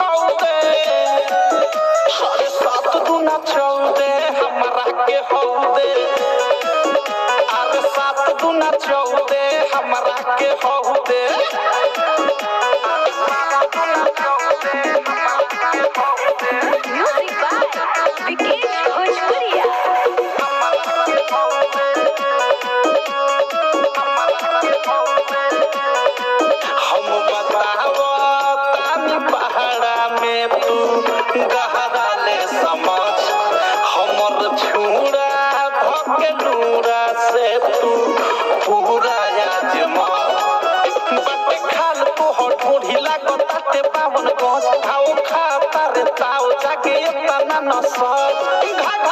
छौदे साढ़े 7 दूना 14 हमरा के हौदे अरे 7 दूना 14 हमरा के हौदे Music by Vikesh Bhojpuria. हम बतावो तानी पहाड़ा में तू गहरा ले समझ हमर छुड़ा धके लूड़ा से तू पूरा आजमा बट खाल तो ढोढ़ी लागताते 52 गज भाव खाता रे ताव जाके तना न सब